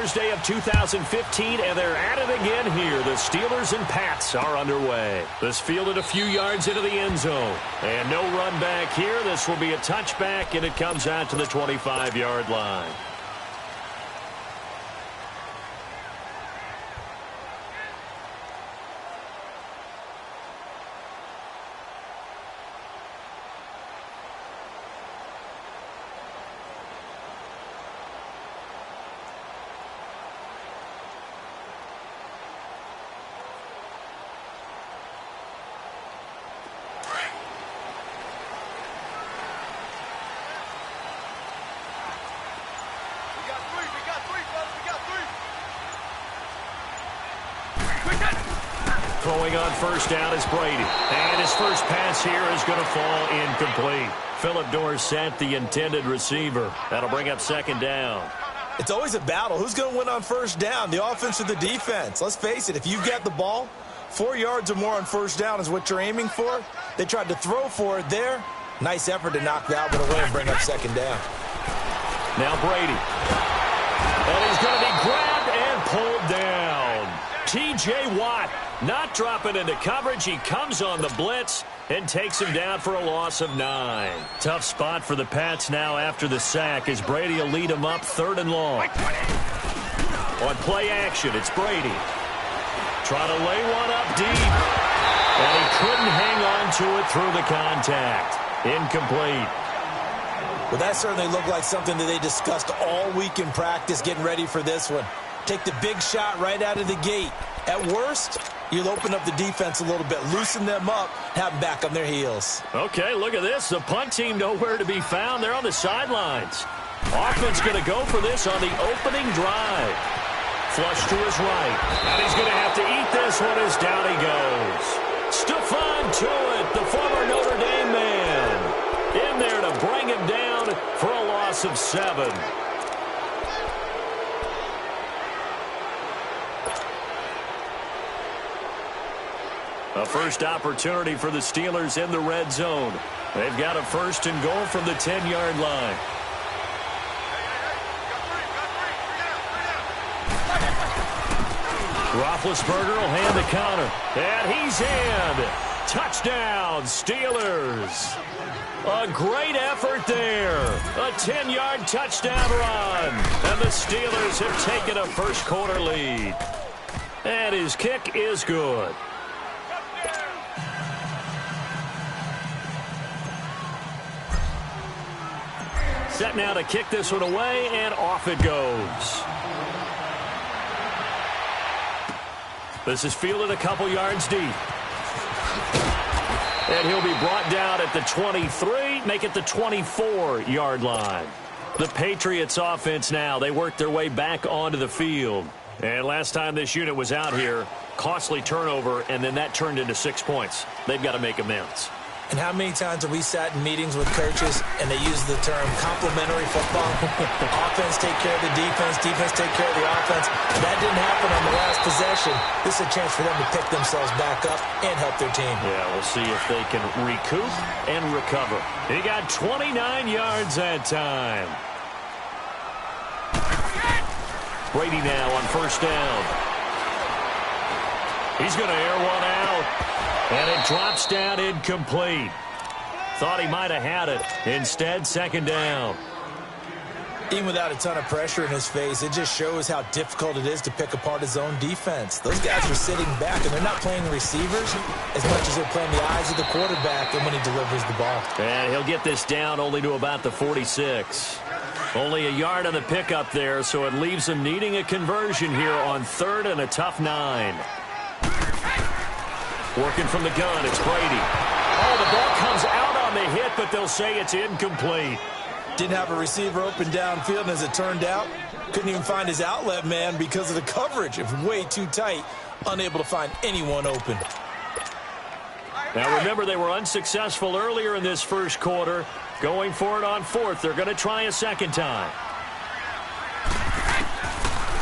Thursday of 2015, and they're at it again here. The Steelers and Pats are underway. This fielded a few yards into the end zone. And no run back here. This will be a touchback, and it comes out to the 25-yard line. Throwing on first down is Brady. And his first pass here is going to fall incomplete. Phillip Dorsett, the intended receiver. That'll bring up second down. It's always a battle. Who's going to win on first down, the offense or the defense? Let's face it, if you get the ball, 4 yards or more on first down is what you're aiming for. They tried to throw for it there. Nice effort to knock that one away and bring up second down. Now Brady. And he's going to be grabbed and pulled down. T.J. Watt not dropping into coverage. He comes on the blitz and takes him down for a loss of 9. Tough spot for the Pats now after the sack as Brady will lead him up 3rd and long. On play action, it's Brady. Trying to lay one up deep. And he couldn't hang on to it through the contact. Incomplete. Well, that certainly looked like something that they discussed all week in practice getting ready for this one. Take the big shot right out of the gate. At worst, you'll open up the defense a little bit, loosen them up, have them back on their heels. Okay, look at this. The punt team nowhere to be found. They're on the sidelines. Offense going to go for this on the opening drive. Flush to his right. And he's going to have to eat this one as down he goes. Stephon Tuitt, the former Notre Dame man, in there to bring him down for a loss of 7. A first opportunity for the Steelers in the red zone. They've got a 1st and goal from the 10-yard line. Roethlisberger will hand the counter. And he's in. Touchdown, Steelers. A great effort there. A 10-yard touchdown run. And the Steelers have taken a first-quarter lead. And his kick is good. Set now to kick this one away, and off it goes. This is fielded a couple yards deep. And he'll be brought down at the 23, make it the 24-yard line. The Patriots offense now, they work their way back onto the field. And last time this unit was out here, costly turnover, and then that turned into 6 points. They've got to make amends. And how many times have we sat in meetings with coaches and they use the term complementary football? Offense take care of the defense, defense take care of the offense. That didn't happen on the last possession. This is a chance for them to pick themselves back up and help their team. Yeah, we'll see if they can recoup and recover. He got 29 yards that time. Brady now on first down. He's going to air one out. And it drops down incomplete. Thought he might have had it. Instead, second down. Even without a ton of pressure in his face, it just shows how difficult it is to pick apart his own defense. Those guys are sitting back, and they're not playing receivers as much as they're playing the eyes of the quarterback and when he delivers the ball. And he'll get this down only to about the 46. Only a yard on the pickup there, so it leaves him needing a conversion here on 3rd and a tough 9. Working from the gun, it's Brady. Oh, the ball comes out on the hit, but they'll say it's incomplete. Didn't have a receiver open downfield, and as it turned out, couldn't even find his outlet man because of the coverage. It was way too tight, unable to find anyone open. Now, remember, they were unsuccessful earlier in this first quarter. Going for it on 4th. They're going to try a second time.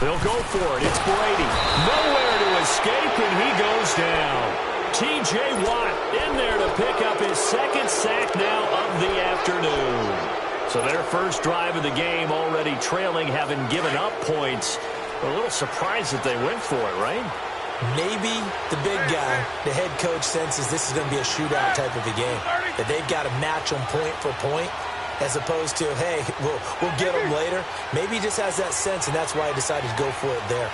They'll go for it. It's Brady. Nowhere to escape, and he goes down. T.J. Watt in there to pick up his 2nd sack now of the afternoon. So their first drive of the game already trailing, having given up points. A little surprised that they went for it, right? Maybe the big guy, the head coach, senses this is going to be a shootout type of a game, that they've got to match them point for point, as opposed to, hey, we'll get them later. Maybe he just has that sense, and that's why he decided to go for it there.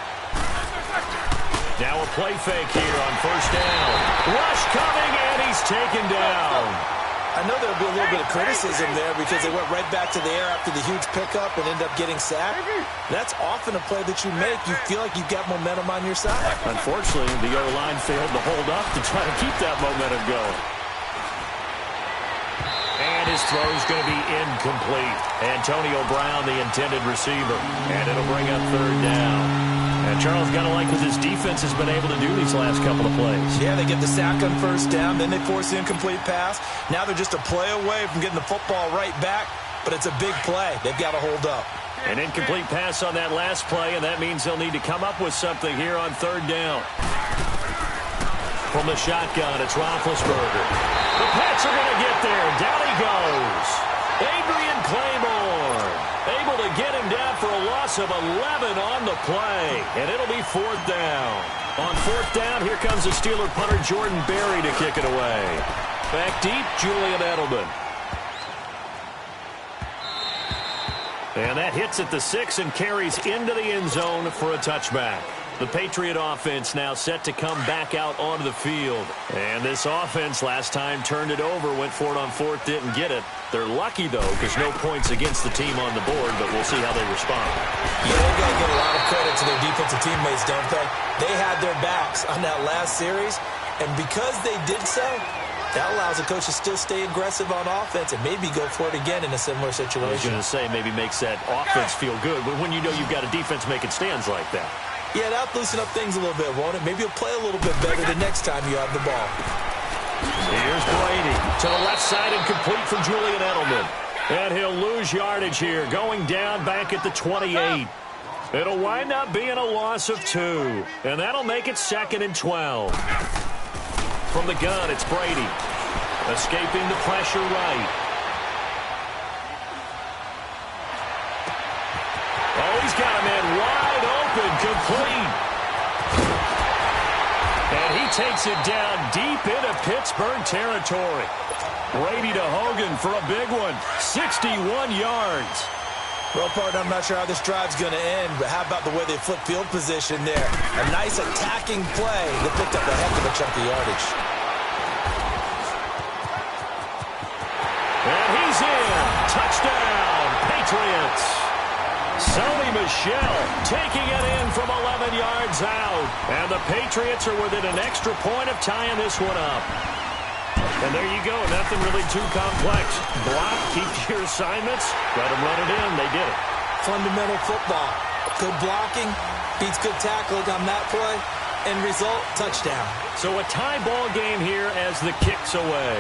Now a play fake here on first down. Rush coming, and he's taken down. I know there'll be a little bit of criticism there because they went right back to the air after the huge pickup and ended up getting sacked. That's often a play that you make. You feel like you've got momentum on your side. Unfortunately, the O-line failed to hold up to try to keep that momentum going. And his throw is going to be incomplete. Antonio Brown, the intended receiver. And it'll bring up third down. And Charles got to like what his defense has been able to do these last couple of plays. Yeah, they get the sack on first down, then they force the incomplete pass. Now they're just a play away from getting the football right back, but it's a big play. They've got to hold up. An incomplete pass on that last play, and that means they'll need to come up with something here on third down. From the shotgun, it's Roethlisberger. The Pats are going to get there. Down he goes. Adrian Claymore able to get him down for a loss of 11 on the play, and it'll be fourth down. On fourth down, here comes the Steeler punter Jordan Berry to kick it away. Back deep, Julian Edelman. And that hits at the 6 and carries into the end zone for a touchback. The Patriot offense now set to come back out onto the field. And this offense last time turned it over, went for it on fourth, didn't get it. They're lucky, though, because no points against the team on the board, but we'll see how they respond. Yeah, they've got to give a lot of credit to their defensive teammates, don't they? They had their backs on that last series, and because they did so, that allows the coach to still stay aggressive on offense and maybe go for it again in a similar situation. I was going to say maybe makes that offense feel good, but when you know you've got a defense making stands like that. Yeah, that'll loosen up things a little bit, won't it? Maybe you'll play a little bit better the next time you have the ball. Here's Brady to the left side and complete for Julian Edelman. And he'll lose yardage here, going down back at the 28. It'll wind up being a loss of 2, and that'll make it 2nd and 12. From the gun, it's Brady. Escaping the pressure right. Oh, he's got a man wide open, complete. And he takes it down deep into Pittsburgh territory. Brady to Hogan for a big one, 61 yards. Well, partner, I'm not sure how this drive's going to end, but how about the way they flip field position there? A nice attacking play that picked up a heck of a chunk of yardage. And he's in. Touchdown, Patriots. Sony Michel taking it in from 11 yards out. And the Patriots are within an extra point of tying this one up. And there you go. Nothing really too complex. Block, keep your assignments, let them run it in. They did it. Fundamental football. Good blocking, beats good tackling on that play. End result, touchdown. So a tie ball game here as the kick's away.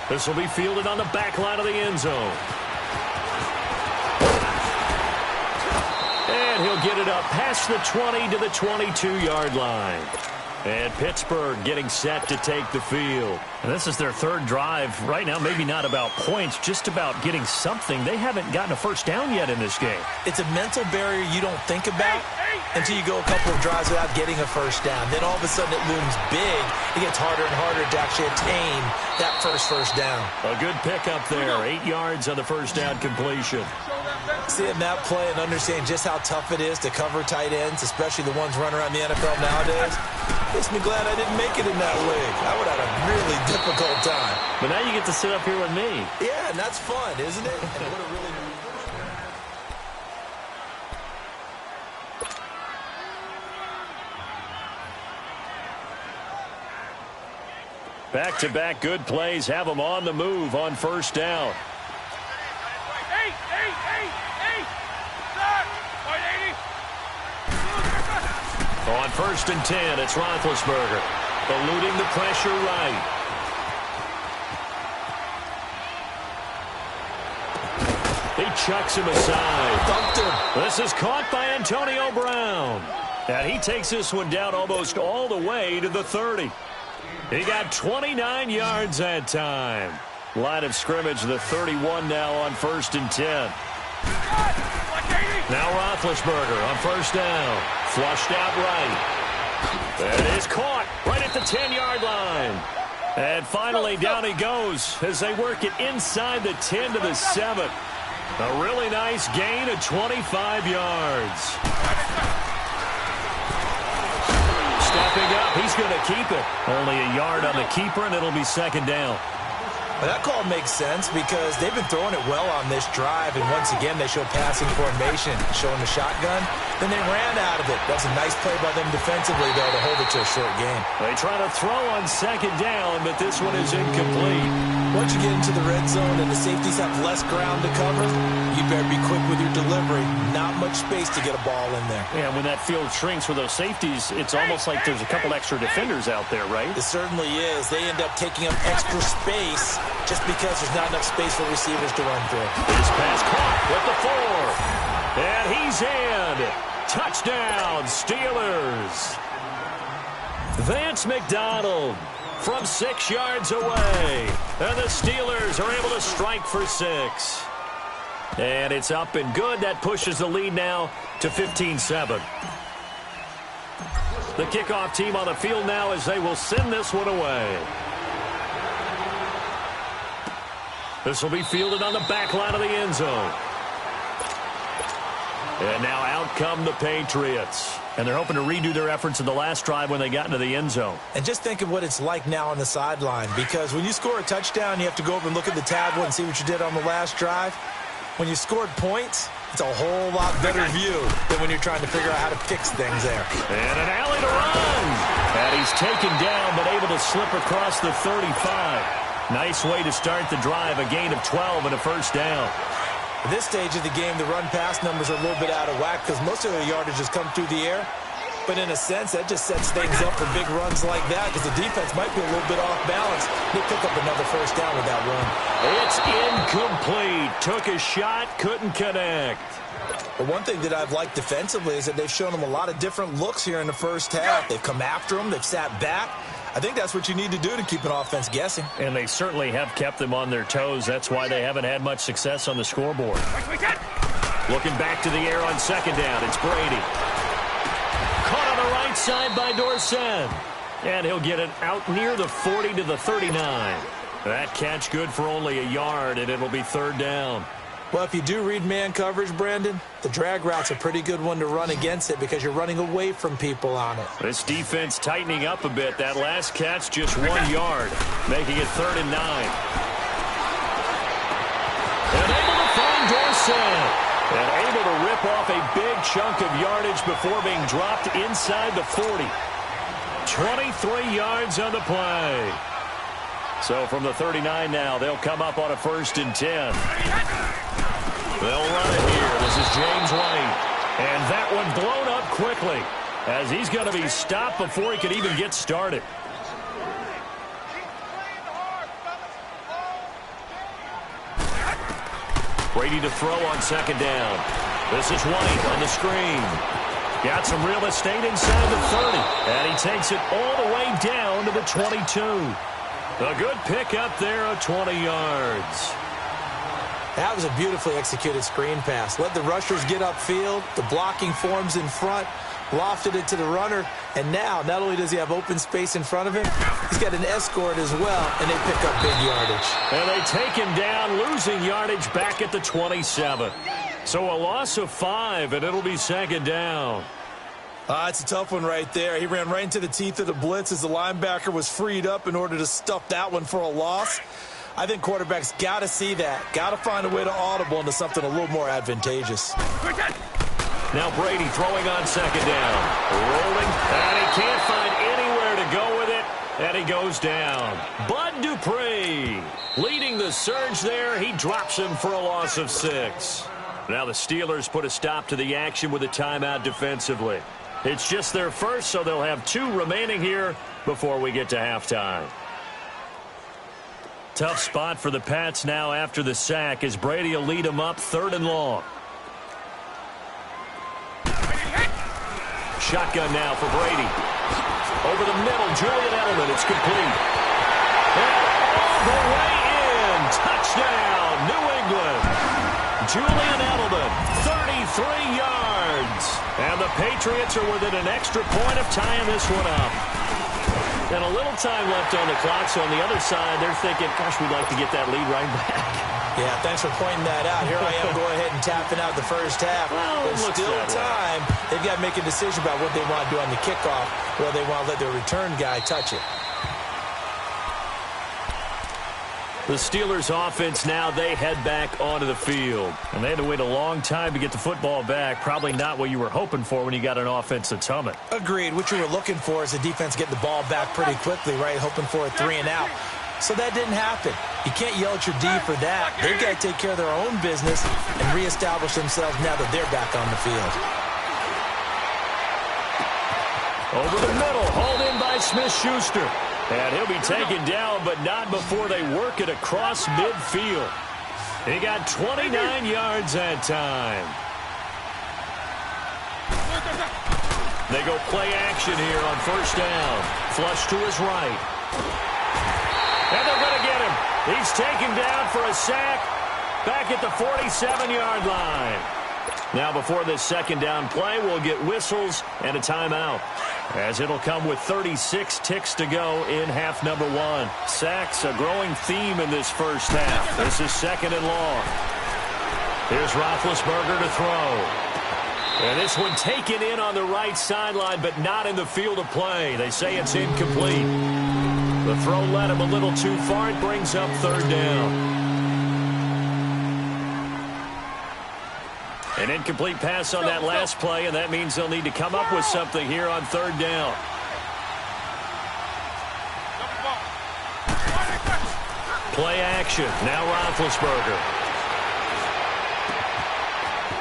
This will be fielded on the back line of the end zone. And he'll get it up past the 20 to the 22-yard line. And Pittsburgh getting set to take the field. And this is their third drive. Right now, maybe not about points, just about getting something. They haven't gotten a first down yet in this game. It's a mental barrier you don't think about until you go a couple of drives without getting a first down. Then all of a sudden it looms big. It gets harder and harder to actually attain that first down. A good pickup there. 8 yards on the first down completion. Seeing that play and understanding just how tough it is to cover tight ends, especially the ones running around the NFL nowadays, makes me glad I didn't make it in that league. I would have had a really difficult time. But now you get to sit up here with me. Yeah, and that's fun, isn't it? And what a really back-to-back good plays have them on the move on first down. On 1st and 10, it's Roethlisberger. Eluding the pressure right. He chucks him aside. thumped him. This is caught by Antonio Brown. And he takes this one down almost all the way to the 30. He got 29 yards that time. Line of scrimmage, the 31 now on 1st and 10. Now Roethlisberger on first down. Flushed out right. That is caught right at the 10-yard line. And finally, down he goes as they work it inside the 10 to the 7. A really nice gain of 25 yards. Stepping up, he's going to keep it. Only a yard on the keeper, and it'll be second down. Well, that call makes sense because they've been throwing it well on this drive, and once again they show passing formation, showing the shotgun. Then they ran out of it. That's a nice play by them defensively, though, to hold it to a short game. They try to throw on second down, but this one is incomplete. Once you get into the red zone and the safeties have less ground to cover, you better be quick with your delivery. Not much space to get a ball in there. Yeah, when that field shrinks for those safeties, it's almost like there's a couple extra defenders out there, right? It certainly is. They end up taking up extra space just because there's not enough space for receivers to run through. This pass caught with the 4. And he's in. Touchdown, Steelers. Vance McDonald from 6 yards away. And the Steelers are able to strike for 6. And it's up and good. That pushes the lead now to 15-7. The kickoff team on the field now as they will send this one away. This will be fielded on the back line of the end zone. And now out come the Patriots. And they're hoping to redo their efforts in the last drive when they got into the end zone. And just think of what it's like now on the sideline. Because when you score a touchdown, you have to go over and look at the tablet and see what you did on the last drive. When you scored points, it's a whole lot better view than when you're trying to figure out how to fix things there. And an alley to run. And he's taken down but able to slip across the 35. Nice way to start the drive, a gain of 12 and a first down. At this stage of the game, the run-pass numbers are a little bit out of whack because most of their yardage has come through the air. But in a sense, that just sets things up for big runs like that because the defense might be a little bit off balance. They pick up another first down with that run. It's incomplete. Took a shot, couldn't connect. But one thing that I've liked defensively is that they've shown them a lot of different looks here in the first half. They've come after them. They've sat back. I think that's what you need to do to keep an offense guessing. And they certainly have kept them on their toes. That's why they haven't had much success on the scoreboard. Looking back to the air on second down, it's Brady. Caught on the right side by Dorsett. And he'll get it out near the 40 to the 39. That catch good for only a yard, and it'll be third down. Well, if you do read man coverage, Brandon, the drag route's a pretty good one to run against it because you're running away from people on it. This defense tightening up a bit. That last catch just 1 yard, making it 3rd and 9. And able to find Dorsett. And able to rip off a big chunk of yardage before being dropped inside the 40. 23 yards on the play. So from the 39 now, they'll come up on a 1st and 10. They'll run it here. This is James White. And that one blown up quickly as he's going to be stopped before he could even get started. Brady to throw on second down. This is White on the screen. Got some real estate inside the 30. And he takes it all the way down to the 22. A good pick up there of 20 yards. That was a beautifully executed screen pass. Let the rushers get upfield. The blocking forms in front. Lofted it to the runner. And now, not only does he have open space in front of him, he's got an escort as well, and they pick up big yardage. And they take him down, losing yardage back at the 27. So a loss of 5, and it'll be second down. It's a tough one right there. He ran right into the teeth of the blitz as the linebacker was freed up in order to stuff that one for a loss. I think quarterbacks got to see that. Got to find a way to audible into something a little more advantageous. Now Brady throwing on second down. Rolling, and he can't find anywhere to go with it, and he goes down. Bud Dupree leading the surge there. He drops him for a loss of 6. Now the Steelers put a stop to the action with a timeout defensively. It's just their first, so they'll have 2 remaining here before we get to halftime. Tough spot for the Pats now after the sack as Brady will lead them up 3rd and long. Shotgun now for Brady. Over the middle, Julian Edelman. It's complete. And all the way in. Touchdown, New England. Julian Edelman, 33 yards. And the Patriots are within an extra point of tying this one up. And a little time left on the clock, so on the other side, they're thinking, gosh, we'd like to get that lead right back. Yeah, thanks for pointing that out. Here I am going ahead and tapping out the first half. Well, there's still time. They've got to make a decision about what they want to do on the kickoff, or they want to let their return guy touch it. The Steelers offense now, they head back onto the field. And they had to wait a long time to get the football back. Probably not what you were hoping for when you got an offense that's humming. Agreed. What you were looking for is the defense getting the ball back pretty quickly, right? Hoping for a 3-and-out. So that didn't happen. You can't yell at your D for that. They've got to take care of their own business and reestablish themselves now that they're back on the field. Over the middle, hauled in by Smith-Schuster. And he'll be taken down, but not before they work it across midfield. He got 29 yards that time. They go play action here on first down. Flush to his right. And they're going to get him. He's taken down for a sack back at the 47-yard line. Now before this second down play, we'll get whistles and a timeout, as it'll come with 36 ticks to go in half number one. Sacks, a growing theme in this first half. This is second and long. Here's Roethlisberger to throw. And this one taken in on the right sideline, but not in the field of play. They say it's incomplete. The throw led him a little too far. It brings up third down. An incomplete pass on that last play, and that means they'll need to come up with something here on third down. Play action. Now Roethlisberger.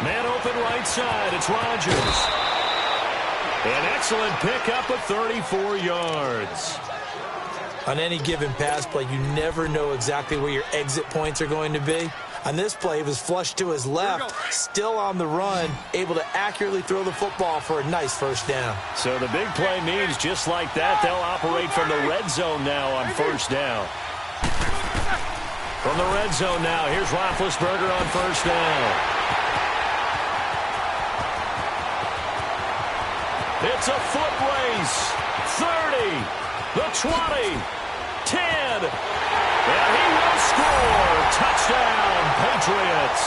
Man open right side. It's Rodgers. An excellent pickup of 34 yards. On any given pass play, you never know exactly where your exit points are going to be. On this play, he was flushed to his left, still on the run, able to accurately throw the football for a nice first down. So the big play means just like that, they'll operate from the red zone now on first down. From the red zone now, here's Roethlisberger on first down. It's a foot race. 30. The 20, 10, and he will score. Touchdown, Patriots.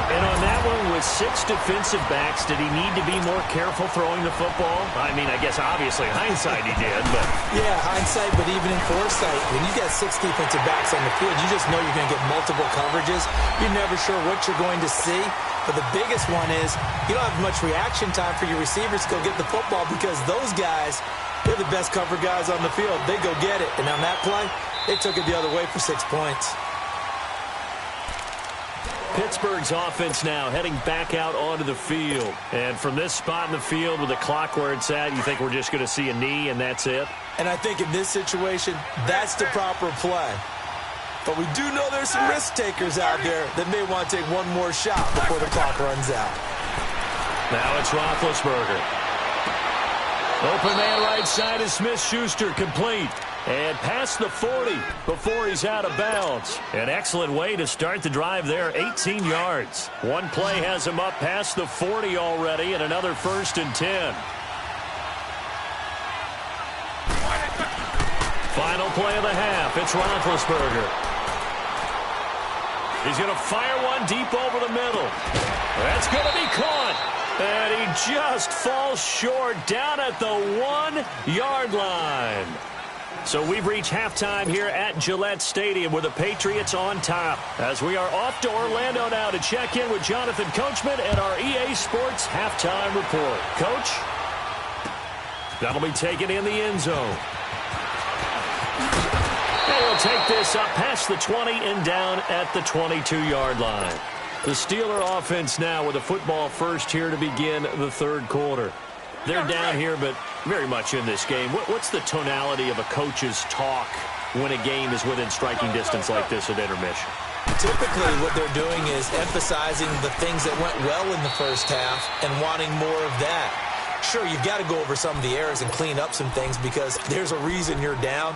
And on that one, with 6 defensive backs, did he need to be more careful throwing the football? I mean, I guess obviously hindsight he did, but... Yeah, hindsight, but even in foresight, when you got 6 defensive backs on the field, you just know you're going to get multiple coverages. You're never sure what you're going to see. But the biggest one is you don't have much reaction time for your receivers to go get the football, because those guys, they're the best cover guys on the field. They go get it. And on that play, they took it the other way for 6 points. Pittsburgh's offense now heading back out onto the field. And from this spot in the field with the clock where it's at, you think we're just going to see a knee and that's it? And I think in this situation, that's the proper play. But we do know there's some risk takers out there that may want to take one more shot before the clock runs out. Now it's Roethlisberger. Open man right side is Smith-Schuster, complete. And past the 40 before he's out of bounds. An excellent way to start the drive there, 18 yards. One play has him up past the 40 already, and another 1st and 10. Final play of the half, it's Roethlisberger. He's going to fire one deep over the middle. That's going to be caught. And he just falls short down at the 1-yard line. So we've reached halftime here at Gillette Stadium with the Patriots on top. As we are off to Orlando now to check in with Jonathan Coachman and our EA Sports halftime report. Coach, that'll be taken in the end zone. He'll take this up past the 20 and down at the 22-yard line. The Steeler offense now with a football first here to begin the third quarter. They're down here, but very much in this game. What's the tonality of a coach's talk when a game is within striking distance like this at intermission? Typically, what they're doing is emphasizing the things that went well in the first half and wanting more of that. Sure, you've got to go over some of the errors and clean up some things because there's a reason you're down.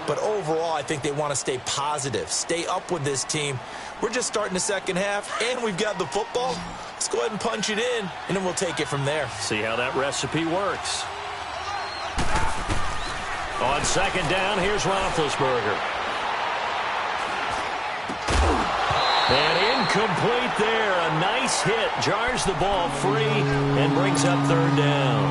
But overall, I think they want to stay positive, stay up with this team. We're just starting the second half, and we've got the football. Let's go ahead and punch it in, and then we'll take it from there. See how that recipe works. On second down, here's Roethlisberger. And incomplete there. A nice hit. Jars the ball free and brings up third down.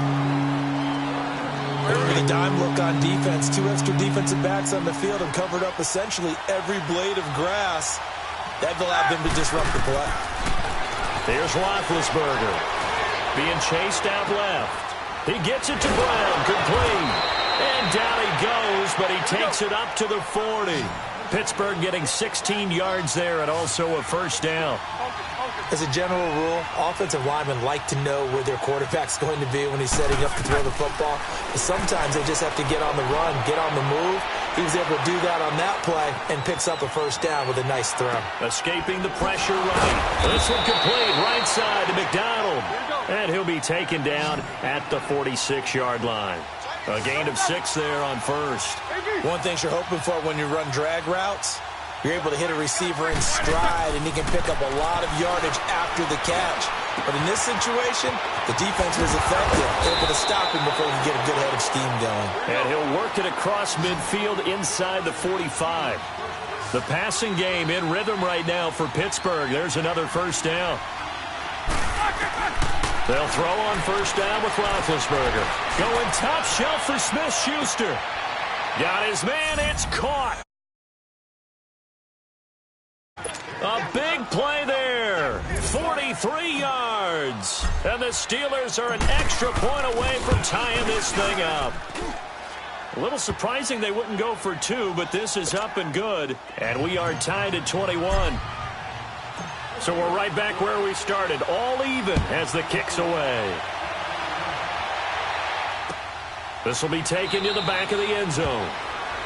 Early dime look on defense. 2 extra defensive backs on the field and covered up essentially every blade of grass. That allowed them to disrupt the play. Here's Roethlisberger. Being chased out left. He gets it to Brown. Complete. And down he goes, but he takes it up to the 40. Pittsburgh getting 16 yards there and also a first down. As a general rule, offensive linemen like to know where their quarterback's going to be when he's setting up to throw the football. But sometimes they just have to get on the run, get on the move. He was able to do that on that play and picks up a first down with a nice throw. Escaping the pressure right. This one complete right side to McDonald. And he'll be taken down at the 46-yard line. A gain of 6 there on first. One thing you're hoping for when you run drag routes, you're able to hit a receiver in stride, and he can pick up a lot of yardage after the catch. But in this situation, the defense was effective, able to stop him before he could get a good head of steam going. And he'll work it across midfield inside the 45. The passing game in rhythm right now for Pittsburgh. There's another first down. They'll throw on first down with Roethlisberger. Going top shelf for Smith-Schuster. Got his man. It's caught. A big play there. 43 yards. And the Steelers are an extra point away from tying this thing up. A little surprising they wouldn't go for 2, but this is up and good. And we are tied at 21. So we're right back where we started, all even as the kick's away. This will be taken to the back of the end zone.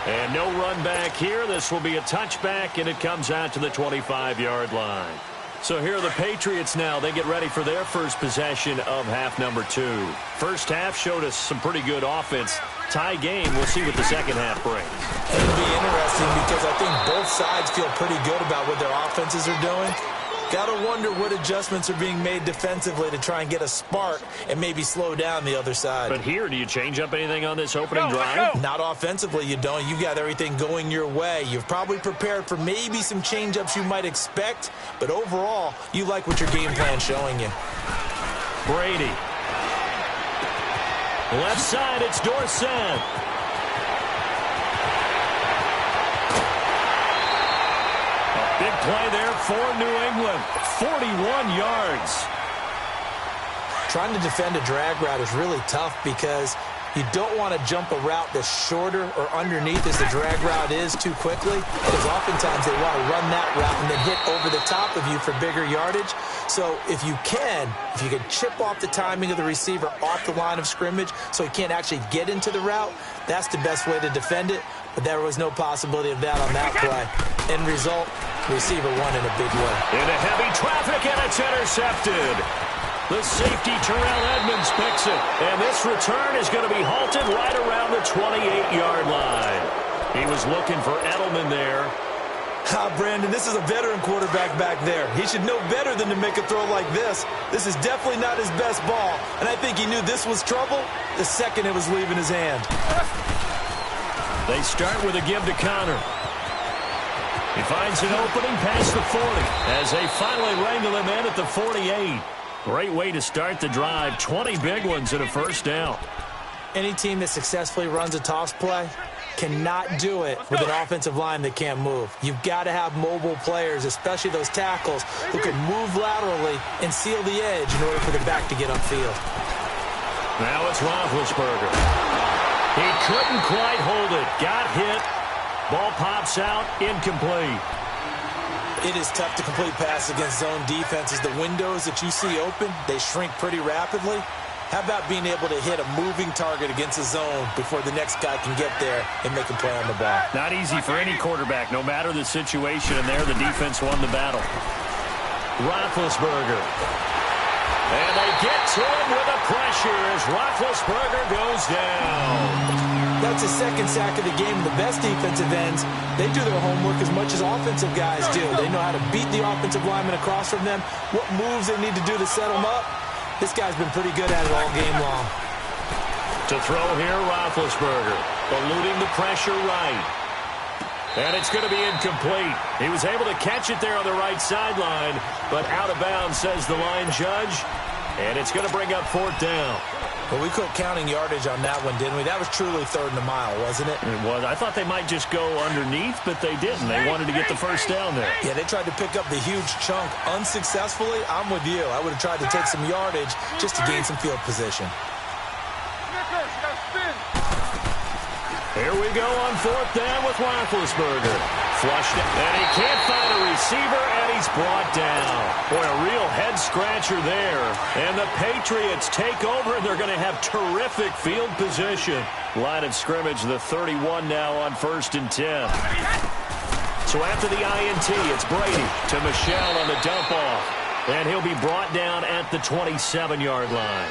And no run back here. This will be a touchback, and it comes out to the 25-yard line. So here are the Patriots now. They get ready for their first possession of half number 2. First half showed us some pretty good offense. Tie game. We'll see what the second half brings. It'll be interesting because I think both sides feel pretty good about what their offenses are doing. Got to wonder what adjustments are being made defensively to try and get a spark and maybe slow down the other side. But here, do you change up anything on this opening drive? Not offensively, you don't. You've got everything going your way. You've probably prepared for maybe some change-ups you might expect, but overall, you like what your game plan's showing you. Brady. Left side, it's Dorsett. Big play there for New England. 41 yards. Trying to defend a drag route is really tough because you don't want to jump a route that's shorter or underneath as the drag route is too quickly, because oftentimes they want to run that route and then hit over the top of you for bigger yardage. So if you can chip off the timing of the receiver off the line of scrimmage so he can't actually get into the route, that's the best way to defend it. But there was no possibility of that on that play. End result, receiver won in a big way. Into heavy traffic, and it's intercepted. The safety, Terrell Edmonds, picks it. And this return is going to be halted right around the 28-yard line. He was looking for Edelman there. Brandon, this is a veteran quarterback back there. He should know better than to make a throw like this. This is definitely not his best ball. And I think he knew this was trouble the second it was leaving his hand. They start with a give to Connor. He finds an opening past the 40 as they finally wrangle him in at the 48. Great way to start the drive. 20 big ones and a first down. Any team that successfully runs a toss play cannot do it with an offensive line that can't move. You've got to have mobile players, especially those tackles, who can move laterally and seal the edge in order for the back to get upfield. Now it's Roethlisberger. He couldn't quite hold it. Got hit. Ball pops out. Incomplete. It is tough to complete pass against zone defenses. The windows that you see open, they shrink pretty rapidly. How about being able to hit a moving target against a zone before the next guy can get there and make a play on the ball? Not easy for any quarterback, no matter the situation, and there the defense won the battle. Roethlisberger. And they get to him with the pressure as Roethlisberger goes down. That's the second sack of the game. The best defensive ends, they do their homework as much as offensive guys do. They know how to beat the offensive lineman across from them, what moves they need to do to set them up. This guy's been pretty good at it all game long. To throw here, Roethlisberger, eluding the pressure right. And it's going to be incomplete. He was able to catch it there on the right sideline, but out of bounds, says the line judge. And it's going to bring up 4th down. Well, we quit counting yardage on that one, didn't we? That was truly 3rd and a mile, wasn't it? It was. I thought they might just go underneath, but they didn't. They wanted to get the first down there. Yeah, they tried to pick up the huge chunk unsuccessfully. I'm with you. I would have tried to take some yardage just to gain some field position. Here we go on 4th down with Roethlisberger. Flushed it, and he can't find a receiver, and he's brought down. Boy, a real head-scratcher there. And the Patriots take over, and they're going to have terrific field position. Line of scrimmage, the 31 now on 1st and 10. So after the INT, it's Brady to Michelle on the dump-off. And he'll be brought down at the 27-yard line.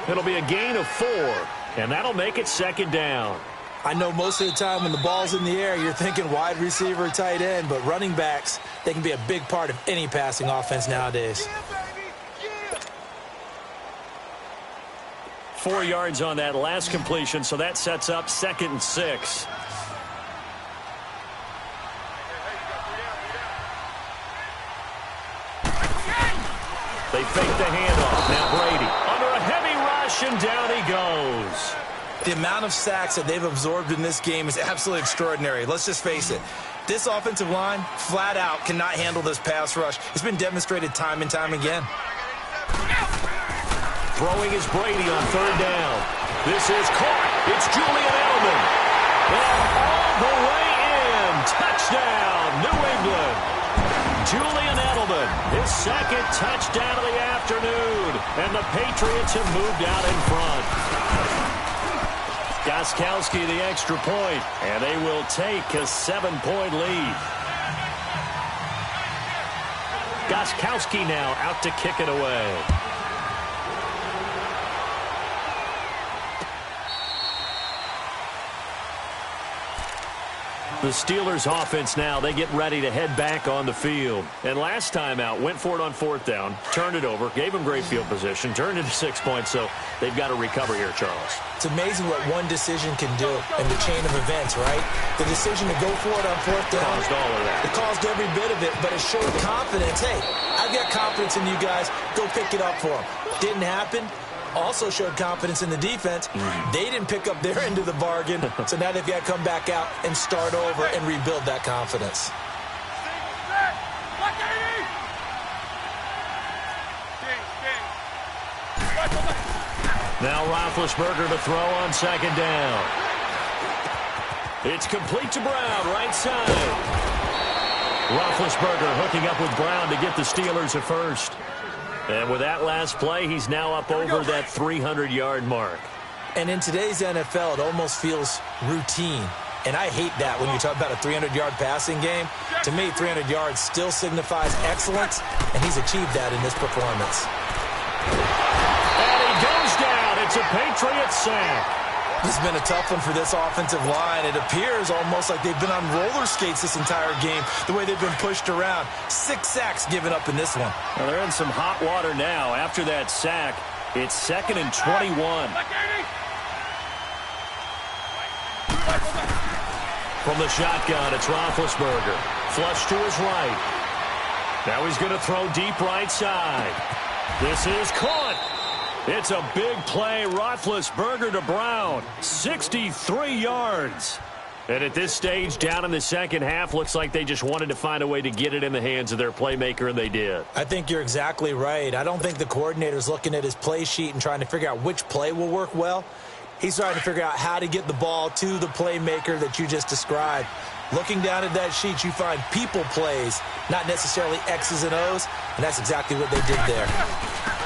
It'll be a gain of 4, and that'll make it 2nd down. I know most of the time when the ball's in the air, you're thinking wide receiver, tight end, but running backs, they can be a big part of any passing offense nowadays. 4 yards on that last completion, so that sets up 2nd and 6. They fake the handoff. Now Brady under a heavy rush, and down he goes. The amount of sacks that they've absorbed in this game is absolutely extraordinary. Let's just face it. This offensive line, flat out, cannot handle this pass rush. It's been demonstrated time and time again. Throwing is Brady on 3rd down. This is caught. It's Julian Edelman. And all the way in. Touchdown, New England. Julian Edelman, his 2nd touchdown of the afternoon. And the Patriots have moved out in front. Gostkowski the extra point, and they will take a 7-point lead. Gostkowski now out to kick it away. The Steelers offense now, they get ready to head back on the field. And last time out, went for it on 4th down, turned it over, gave them great field position, turned it to 6 points, so they've got to recover here, Charles. It's amazing what one decision can do in the chain of events, right? The decision to go for it on 4th down. Caused all of that. It caused every bit of it, but it showed confidence. Hey, I've got confidence in you guys. Go pick it up for them. Didn't happen. Also showed confidence in the defense. They didn't pick up their end of the bargain, so now they've got to come back out and start over and rebuild that confidence. Now Roethlisberger to throw on 2nd down. It's complete to Brown, right side. Roethlisberger hooking up with Brown to get the Steelers at first. And with that last play, he's now up over that 300-yard mark. And in today's NFL, it almost feels routine. And I hate that when you talk about a 300-yard passing game. To me, 300 yards still signifies excellence, and he's achieved that in this performance. And he goes down. It's a Patriots sack. This has been a tough one for this offensive line. It appears almost like they've been on roller skates this entire game, the way they've been pushed around. 6 sacks given up in this one. Well, they're in some hot water now. After that sack, it's 2nd and 21. From the shotgun, it's Roethlisberger. Flush to his right. Now he's going to throw deep right side. This is caught. It's a big play. Roethlisberger to Brown. 63 yards. And at this stage, down in the second half, looks like they just wanted to find a way to get it in the hands of their playmaker, and they did. I think you're exactly right. I don't think the coordinator's looking at his play sheet and trying to figure out which play will work well. He's trying to figure out how to get the ball to the playmaker that you just described. Looking down at that sheet, you find people plays, not necessarily X's and O's, and that's exactly what they did there.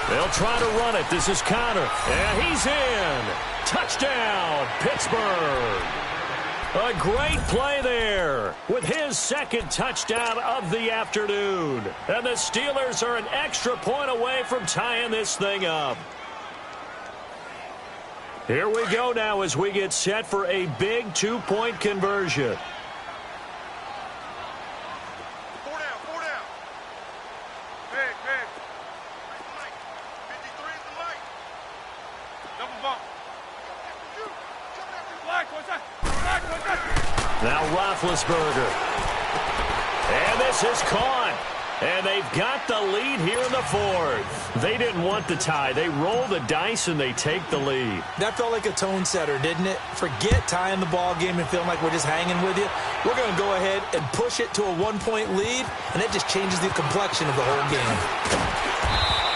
They'll try to run it. This is Connor. And he's in. Touchdown, Pittsburgh. A great play there with his second touchdown of the afternoon. And the Steelers are an extra point away from tying this thing up. Here we go now as we get set for a big two-point conversion. Four down. Big. 53 is the light. Double bump. Now Roethlisberger. And this is caught. And they've got the lead here in the fourth. They didn't want the tie. They roll the dice and they take the lead. That felt like a tone setter, didn't it? Forget tying the ball game and feeling like we're just hanging with you. We're going to go ahead and push it to a one-point lead, and that just changes the complexion of the whole game.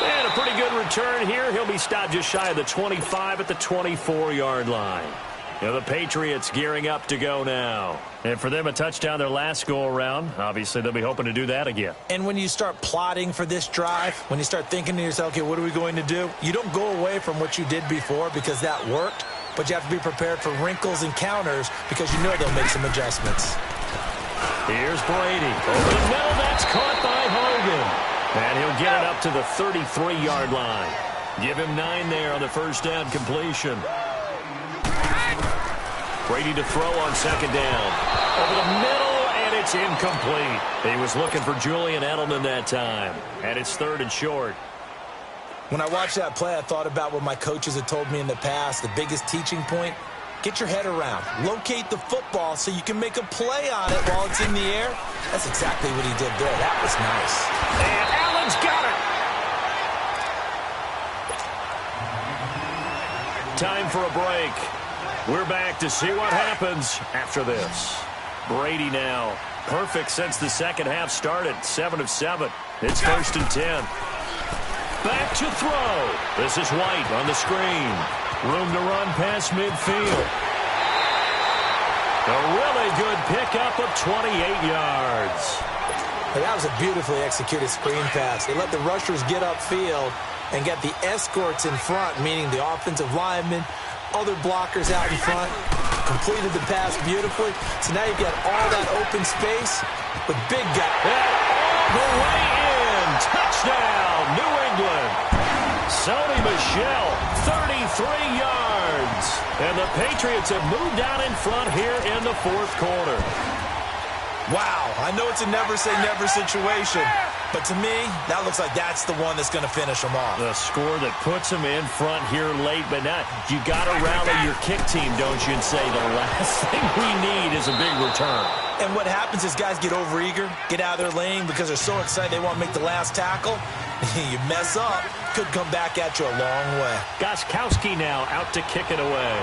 And a pretty good return here. He'll be stopped just shy of the 25 at the 24-yard line. You know, the Patriots gearing up to go now. And for them, a touchdown their last go-around. Obviously, they'll be hoping to do that again. And when you start plotting for this drive, when you start thinking to yourself, okay, what are we going to do? You don't go away from what you did before because that worked, but you have to be prepared for wrinkles and counters because you know they'll make some adjustments. Here's Brady. Over the middle, that's caught by Hogan. And he'll get it up to the 33-yard line. Give him 9 there on the first down completion. Brady to throw on second down. Over the middle, and it's incomplete. He was looking for Julian Edelman that time. And it's 3rd and short. When I watched that play, I thought about what my coaches had told me in the past. The biggest teaching point, get your head around. Locate the football so you can make a play on it while it's in the air. That's exactly what he did there. That was nice. And Allen's got it. Time for a break. We're back to see what happens after this. Brady now. Perfect since the second half started. 7 of 7. It's 1st and 10. Back to throw. This is White on the screen. Room to run past midfield. A really good pickup of 28 yards. That was a beautifully executed screen pass. They let the rushers get upfield and get the escorts in front, meaning the offensive linemen, other blockers out in front, completed the pass beautifully. So now you've got all that open space with big guy. And all the way in. Touchdown, New England. Sony Michel, 33 yards. And the Patriots have moved out in front here in the fourth quarter. Wow, I know it's a never-say-never situation, but to me, that looks like that's the one that's going to finish them off. The score that puts them in front here late, but now you got to rally your kick team, don't you, and say the last thing we need is a big return. And what happens is guys get overeager, get out of their lane because they're so excited they want to make the last tackle. You mess up, could come back at you a long way. Gostkowski now out to kick it away.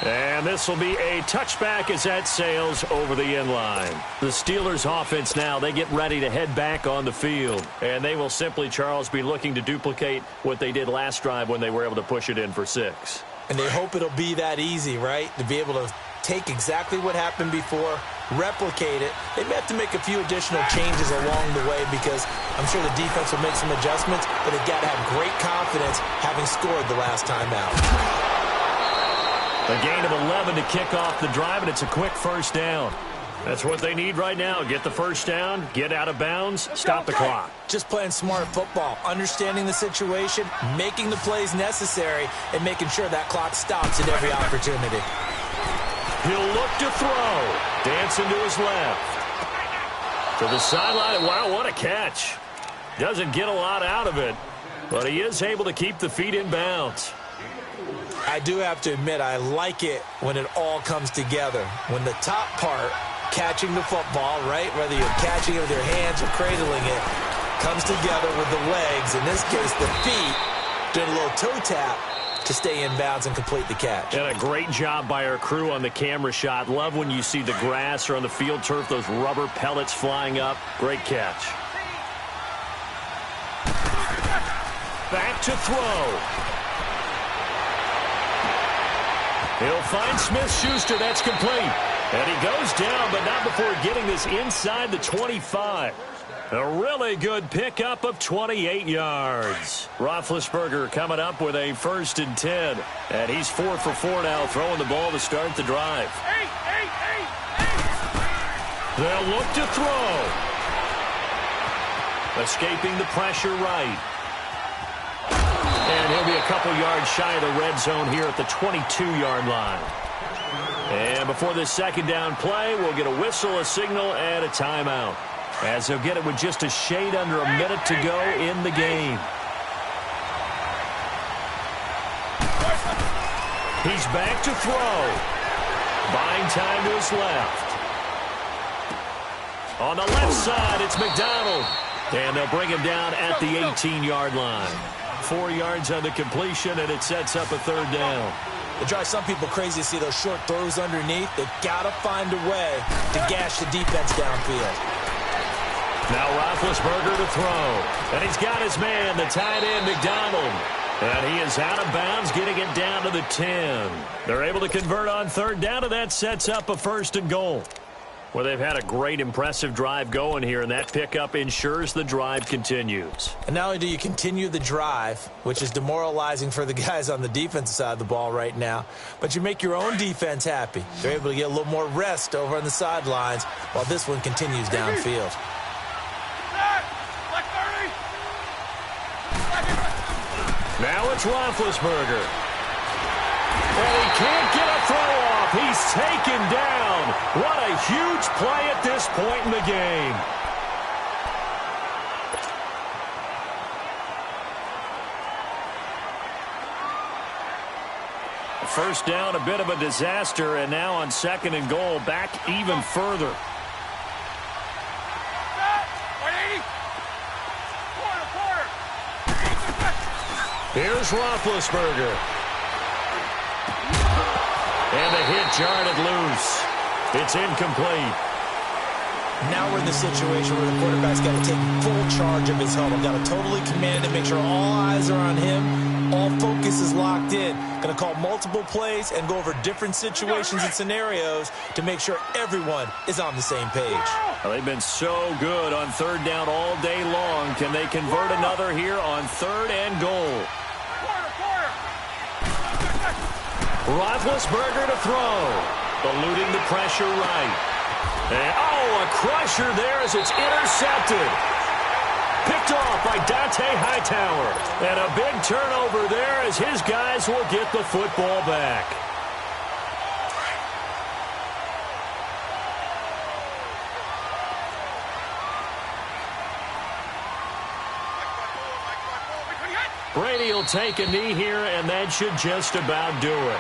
And this will be a touchback as that sails over the end line. The Steelers offense now, they get ready to head back on the field. And they will simply, Charles, be looking to duplicate what they did last drive when they were able to push it in for 6. And they hope it'll be that easy, right? To be able to take exactly what happened before, replicate it. They may have to make a few additional changes along the way because I'm sure the defense will make some adjustments, but they've got to have great confidence having scored the last time out. A gain of 11 to kick off the drive, and it's a quick first down. That's what they need right now. Get the first down, get out of bounds, stop the clock. Just playing smart football, understanding the situation, making the plays necessary, and making sure that clock stops at every opportunity. He'll look to throw. Dancing to his left. To the sideline. Wow, what a catch. Doesn't get a lot out of it, but he is able to keep the feet in bounds. I do have to admit, I like it when it all comes together. When the top part, catching the football, right, whether you're catching it with your hands or cradling it, comes together with the legs, in this case the feet, doing a little toe tap to stay in bounds and complete the catch. And a great job by our crew on the camera shot. Love when you see the grass or on the field turf, those rubber pellets flying up. Great catch. Back to throw. He'll find Smith-Schuster. That's complete. And he goes down, but not before getting this inside the 25. A really good pickup of 28 yards. Roethlisberger coming up with a 1st and 10. And he's 4 for 4 now, throwing the ball to start the drive. They'll look to throw. Escaping the pressure right. And he'll be a couple yards shy of the red zone here at the 22-yard line. And before this second down play, we'll get a whistle, a signal, and a timeout, as he'll get it with just a shade under a minute to go in the game. He's back to throw. Buying time to his left. On the left side, it's McDonald. And they'll bring him down at the 18-yard line. 4 yards on the completion, and it sets up a 3rd down. It drives some people crazy to see those short throws underneath. They've got to find a way to gash the defense downfield. Now Roethlisberger to throw. And he's got his man, the tight end, McDonald. And he is out of bounds, getting it down to the 10. They're able to convert on 3rd down, and that sets up a 1st and goal. Well, they've had a great, impressive drive going here, and that pickup ensures the drive continues. And not only do you continue the drive, which is demoralizing for the guys on the defensive side of the ball right now, but you make your own defense happy. They're able to get a little more rest over on the sidelines while this one continues downfield. Now it's Roethlisberger. And he can't get a throw off. He's taken down. What a huge play at this point in the game. First down, a bit of a disaster, and now on 2nd and goal, back even further. Here's Roethlisberger. And the hit jarred it loose. It's incomplete. Now we're in the situation where the quarterback's got to take full charge of his huddle. Got to totally command it, make sure all eyes are on him. All focus is locked in. Going to call multiple plays and go over different situations and scenarios to make sure everyone is on the same page. Well, they've been so good on 3rd down all day long. Can they convert another here on 3rd and goal? Roethlisberger to throw. Eluding the pressure right. And, a crusher there as it's intercepted. Picked off by Dante Hightower. And a big turnover there as his guys will get the football back. Brady will take a knee here, and that should just about do it.